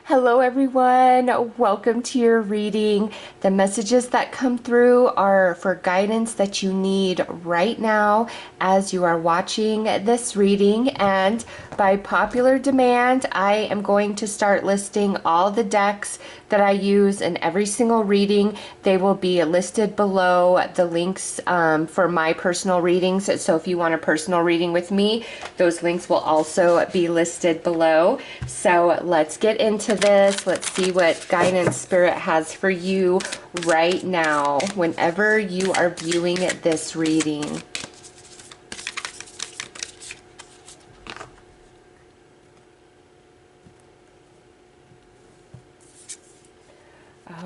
Hello, everyone. Welcome to your reading. The messages that come through are for guidance that you need right now as you are watching this reading. And by popular demand, I am going to start listing all the decks that I use in every single reading. They will be listed below the links for my personal readings. So if you want a personal reading with me, those links will also be listed below. So let's get into this. Let's see what guidance Spirit has for you right now whenever you are viewing this reading.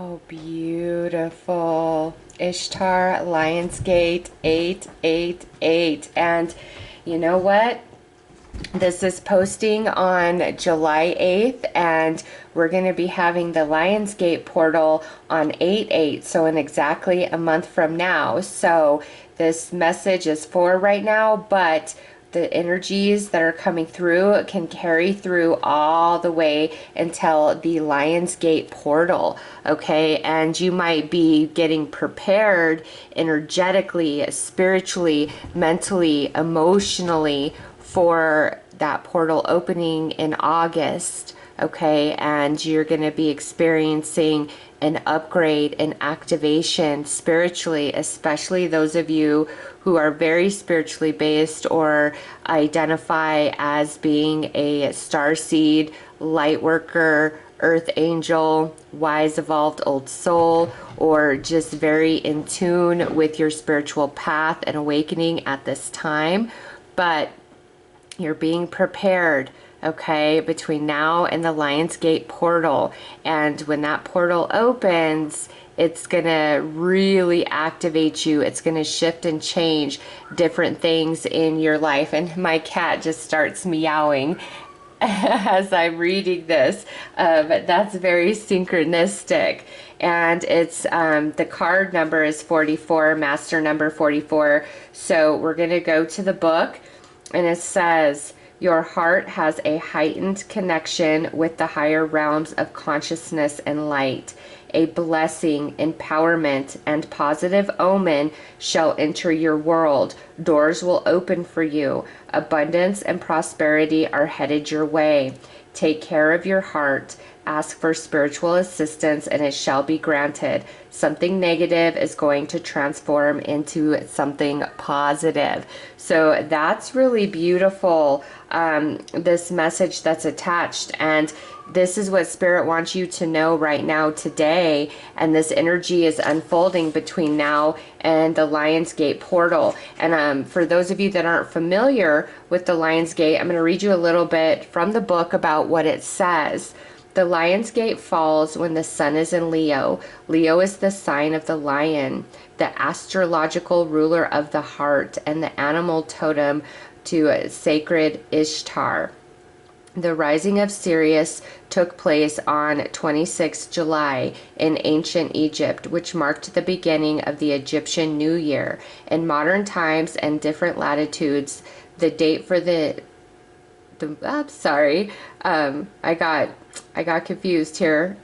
Oh, beautiful. Ishtar, Lionsgate, 888. And you know what? This is posting on July 8th, and we're going to be having the Lionsgate portal on 8/8, so in exactly a month from now. So this message is for right now, but the energies that are coming through can carry through all the way until the Lionsgate portal, okay? And you might be getting prepared energetically, spiritually, mentally, emotionally for that portal opening in August, okay? And you're going to be experiencing an upgrade, an activation spiritually, especially those of you who are very spiritually based or identify as being a starseed, light worker, earth angel, wise evolved old soul, or just very in tune with your spiritual path and awakening at this time. But you're being prepared, okay, between now and the Lionsgate portal. And when that portal opens, it's going to really activate you. It's going to shift and change different things in your life. And my cat just starts meowing as I'm reading this. That's very synchronistic. And it's the card number is 44, master number 44. So we're going to go to the book. And it says, your heart has a heightened connection with the higher realms of consciousness and light. A blessing, empowerment, and positive omen shall enter your world. Doors will open for you. Abundance and prosperity are headed your way. Take care of your heart. Ask for spiritual assistance and it shall be granted. Something negative is going to transform into something positive. So that's really beautiful, this message that's attached. And this is what Spirit wants you to know right now today. And this energy is unfolding between now and the Lionsgate portal. And for those of you that aren't familiar with the Lionsgate, I'm going to read you a little bit from the book about what it says. The Lionsgate falls when the sun is in Leo. Leo is the sign of the lion, the astrological ruler of the heart, and the animal totem to sacred Ishtar. The rising of Sirius took place on 26 July in ancient Egypt, which marked the beginning of the Egyptian New Year. In modern times and different latitudes, the date for I got confused here.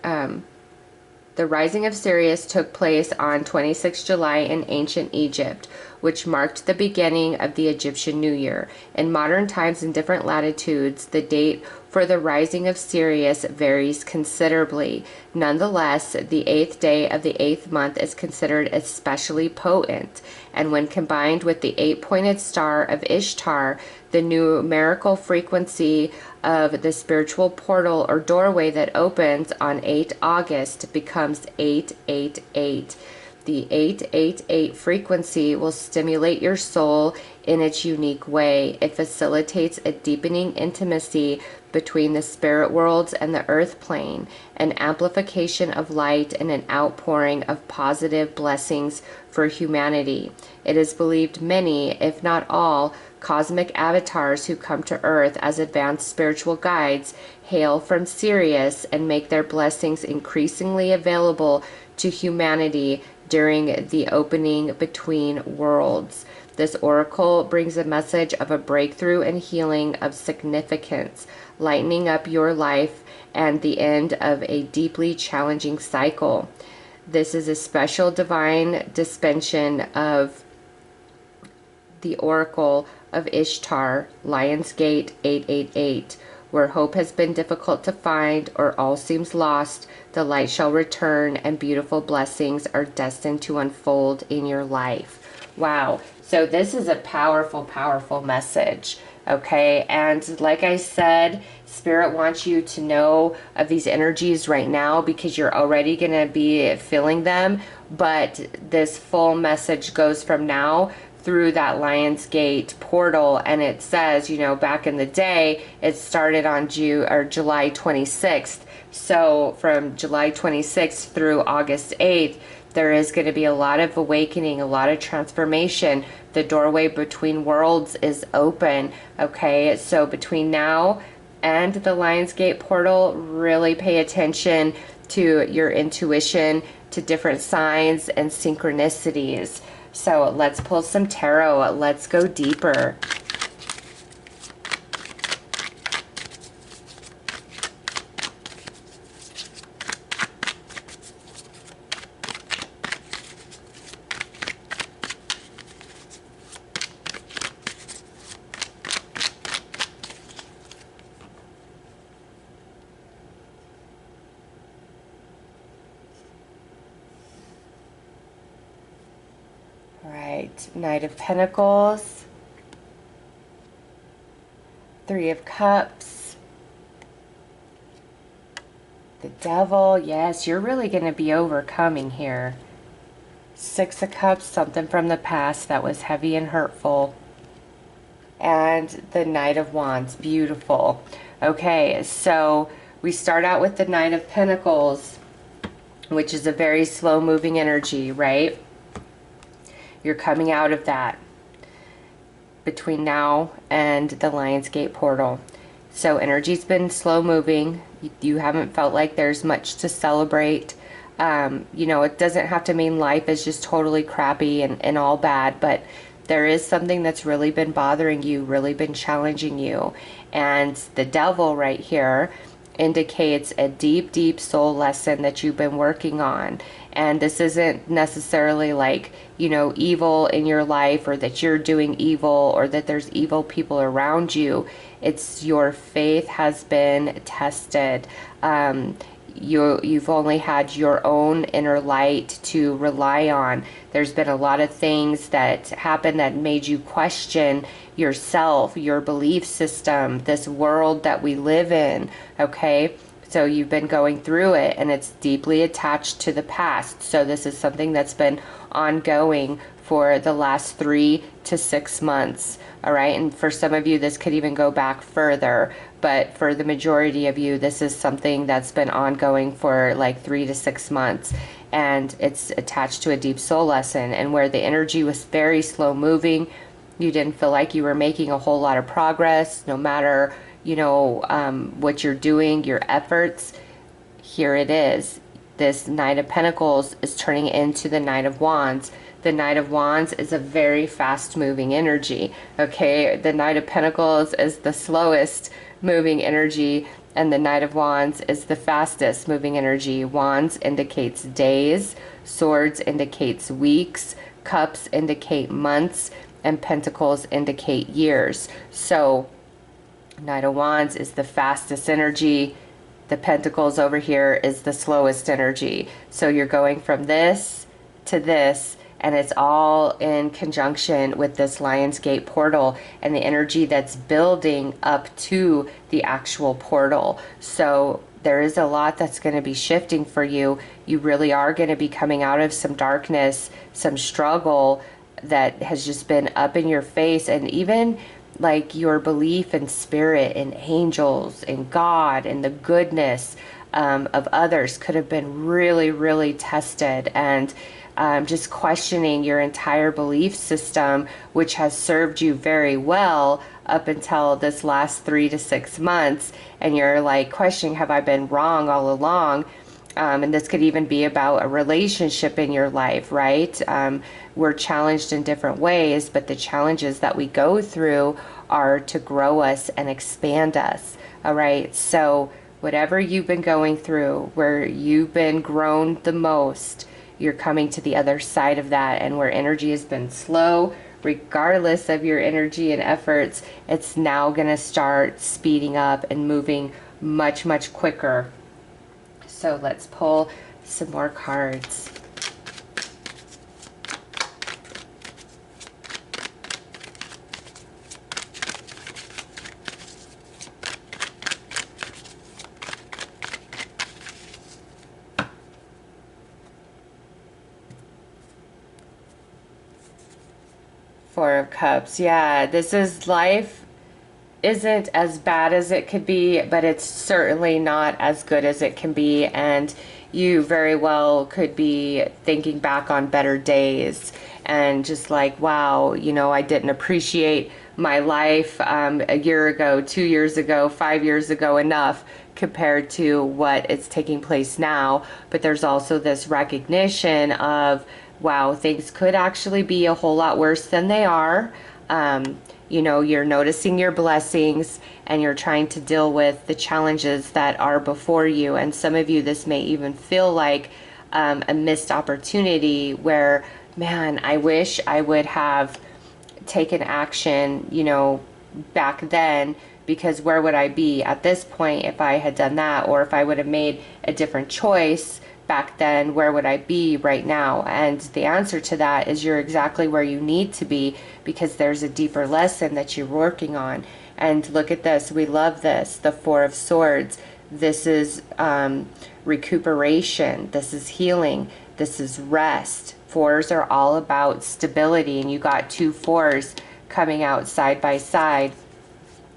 The rising of Sirius took place on 26 July in ancient Egypt, which marked the beginning of the Egyptian New Year. In modern times and different latitudes, the date for the rising of Sirius varies considerably. Nonetheless, the 8th day of the 8th month is considered especially potent, and when combined with the 8-pointed star of Ishtar, the numerical frequency of the spiritual portal or doorway that opens on 8 August becomes 888. The 888 frequency will stimulate your soul in its unique way. It facilitates a deepening intimacy between the spirit worlds and the earth plane, an amplification of light and an outpouring of positive blessings for humanity. It is believed many, if not all, cosmic avatars who come to Earth as advanced spiritual guides hail from Sirius and make their blessings increasingly available to humanity during the opening between worlds. This oracle brings a message of a breakthrough and healing of significance, lightening up your life and the end of a deeply challenging cycle. This is a special divine dispensation of the Oracle of Ishtar, Lionsgate 888. Where hope has been difficult to find or all seems lost, the light shall return and beautiful blessings are destined to unfold in your life. Wow. So this is a powerful, powerful message. Okay. And like I said, Spirit wants you to know of these energies right now because you're already going to be feeling them. But this full message goes from now through that Lionsgate portal, and it says, you know, back in the day, it started on July 26th. So from July 26th through August 8th, there is going to be a lot of awakening, a lot of transformation. The doorway between worlds is open. Okay, so between now and the Lionsgate portal, really pay attention to your intuition, to different signs and synchronicities. So let's pull some tarot. Let's go deeper. Knight of Pentacles, Three of Cups, the Devil. Yes, you're really going to be overcoming here. Six of Cups, something from the past that was heavy and hurtful. And the Knight of Wands. Beautiful. Okay, so we start out with the Knight of Pentacles, which is a very slow moving energy, right? You're coming out of that between now and the Lionsgate portal. So energy's been slow moving. You haven't felt like there's much to celebrate. You know, it doesn't have to mean life is just totally crappy and all bad, but there is something that's really been bothering you, really been challenging you. And the Devil right here indicates a deep, deep soul lesson that you've been working on. And this isn't necessarily like, you know, evil in your life or that you're doing evil or that there's evil people around you. It's your faith has been tested. You've only had your own inner light to rely on. There's been a lot of things that happened that made you question yourself, your belief system, this world that we live in, okay? So you've been going through it and it's deeply attached to the past. So this is something that's been ongoing for the last 3 to 6 months. All right. And for some of you, this could even go back further. But for the majority of you, this is something that's been ongoing for like 3 to 6 months. And it's attached to a deep soul lesson. And where the energy was very slow moving, you didn't feel like you were making a whole lot of progress, no matter, you know, what you're doing, your efforts. Here it is. This Knight of Pentacles is turning into the Knight of Wands. The Knight of Wands is a very fast moving energy. Okay, the Knight of Pentacles is the slowest moving energy and the Knight of Wands is the fastest moving energy. Wands indicates days, Swords indicates weeks, Cups indicate months, and Pentacles indicate years. So Knight of Wands is the fastest energy. The Pentacles over here is the slowest energy. So you're going from this to this, and it's all in conjunction with this Lionsgate portal and the energy that's building up to the actual portal. So there is a lot that's going to be shifting for you. You really are going to be coming out of some darkness, some struggle that has just been up in your face, and even like your belief in spirit and angels and God and the goodness of others could have been really, really tested. And just questioning your entire belief system, which has served you very well up until this last 3 to 6 months. And you're like questioning, have I been wrong all along? And this could even be about a relationship in your life, right? We're challenged in different ways, but the challenges that we go through are to grow us and expand us. All right. So whatever you've been going through, where you've been grown the most, you're coming to the other side of that. And where energy has been slow, regardless of your energy and efforts, it's now going to start speeding up and moving much, much quicker. So let's pull some more cards. Four of Cups. Yeah, this is life isn't as bad as it could be, but it's certainly not as good as it can be. And you very well could be thinking back on better days and just like, wow, you know, I didn't appreciate my life a year ago, 2 years ago, 5 years ago enough compared to what is taking place now. But there's also this recognition of, wow, things could actually be a whole lot worse than they are. You know, you're noticing your blessings and you're trying to deal with the challenges that are before you. And some of you, this may even feel like a missed opportunity where, man, I wish I would have taken action, you know, back then, because where would I be at this point if I had done that? Or if I would have made a different choice back then, where would I be right now? And the answer to that is you're exactly where you need to be, because there's a deeper lesson that you're working on. And look at this. We love this. The Four of Swords. This is recuperation. This is healing. This is rest. Fours are all about stability. And you got two fours coming out side by side.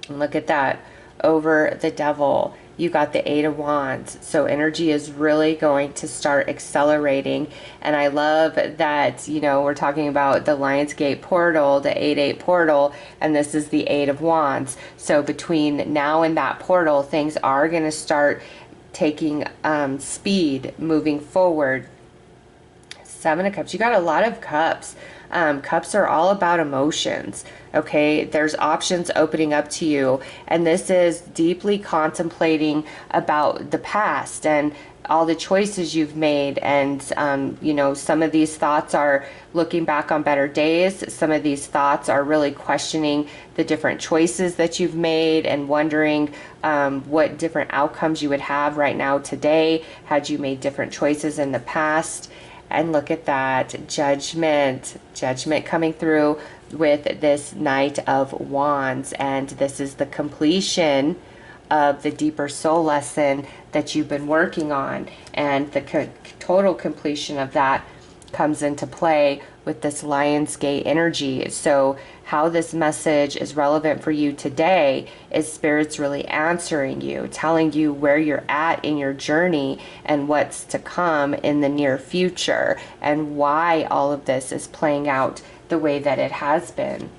And look at that. Over the Devil, you got the Eight of Wands. So energy is really going to start accelerating. And I love that, you know, we're talking about the Lionsgate portal, the 8-8 portal, and this is the Eight of Wands. So between now and that portal, things are going to start taking speed, moving forward. Seven of Cups. You got a lot of cups. Cups are all about emotions. Okay, there's options opening up to you, and this is deeply contemplating about the past and all the choices you've made. And you know, some of these thoughts are looking back on better days. Some of these thoughts are really questioning the different choices that you've made and wondering what different outcomes you would have right now today had you made different choices in the past. And look at that, judgment coming through with this Knight of Wands. And this is the completion of the deeper soul lesson that you've been working on. And the total completion of that comes into play with this Lionsgate energy. So how this message is relevant for you today is Spirit's really answering you, telling you where you're at in your journey and what's to come in the near future, and why all of this is playing out the way that it has been.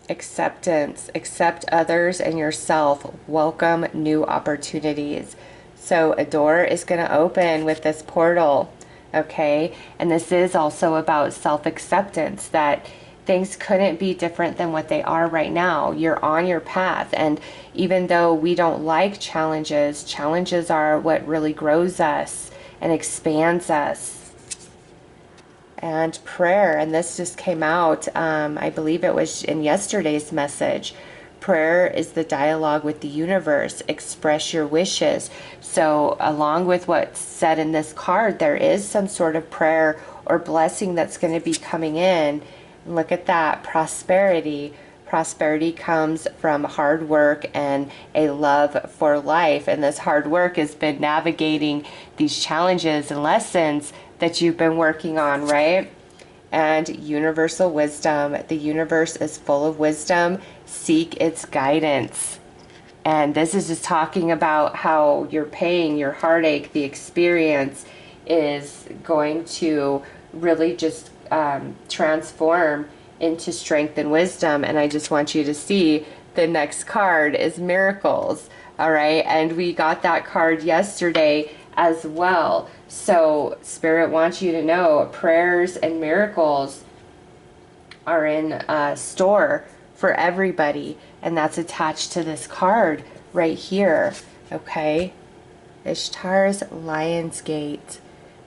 Acceptance. Accept others and yourself. Welcome new opportunities. So a door is going to open with this portal. Okay, and this is also about self-acceptance, that things couldn't be different than what they are right now. You're on your path, and even though we don't like challenges, challenges are what really grows us and expands us. And prayer, and this just came out, I believe it was in yesterday's message. Prayer is the dialogue with the universe. Express your wishes. So along with what's said in this card, there is some sort of prayer or blessing that's going to be coming in. Look at that, prosperity. Prosperity comes from hard work and a love for life. And this hard work has been navigating these challenges and lessons that you've been working on, right? And universal wisdom. The universe is full of wisdom. Seek its guidance. And this is just talking about how your pain, your heartache, the experience is going to really just transform into strength and wisdom. And I just want you to see the next card is miracles. All right, and we got that card yesterday as well. So Spirit wants you to know prayers and miracles are in store for everybody, and that's attached to this card right here. Okay, Ishtar's Lion's Gate.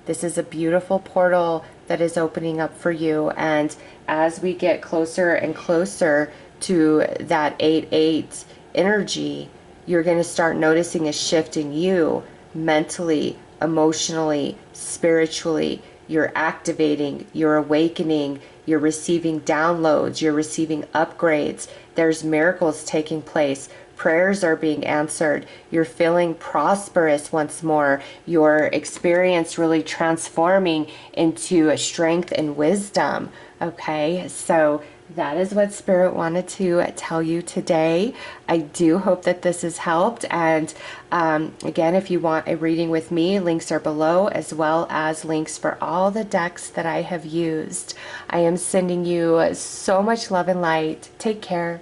This is a beautiful portal that is opening up for you, and as we get closer and closer to that 8-8 energy, you're going to start noticing a shift in you mentally, emotionally, spiritually. You're activating, you're awakening, you're receiving downloads, you're receiving upgrades. There's miracles taking place. Prayers are being answered. You're feeling prosperous once more. Your experience really transforming into strength and wisdom. Okay, so that is what Spirit wanted to tell you today. I do hope that this has helped. And again, if you want a reading with me, links are below, as well as links for all the decks that I have used. I am sending you so much love and light. Take care.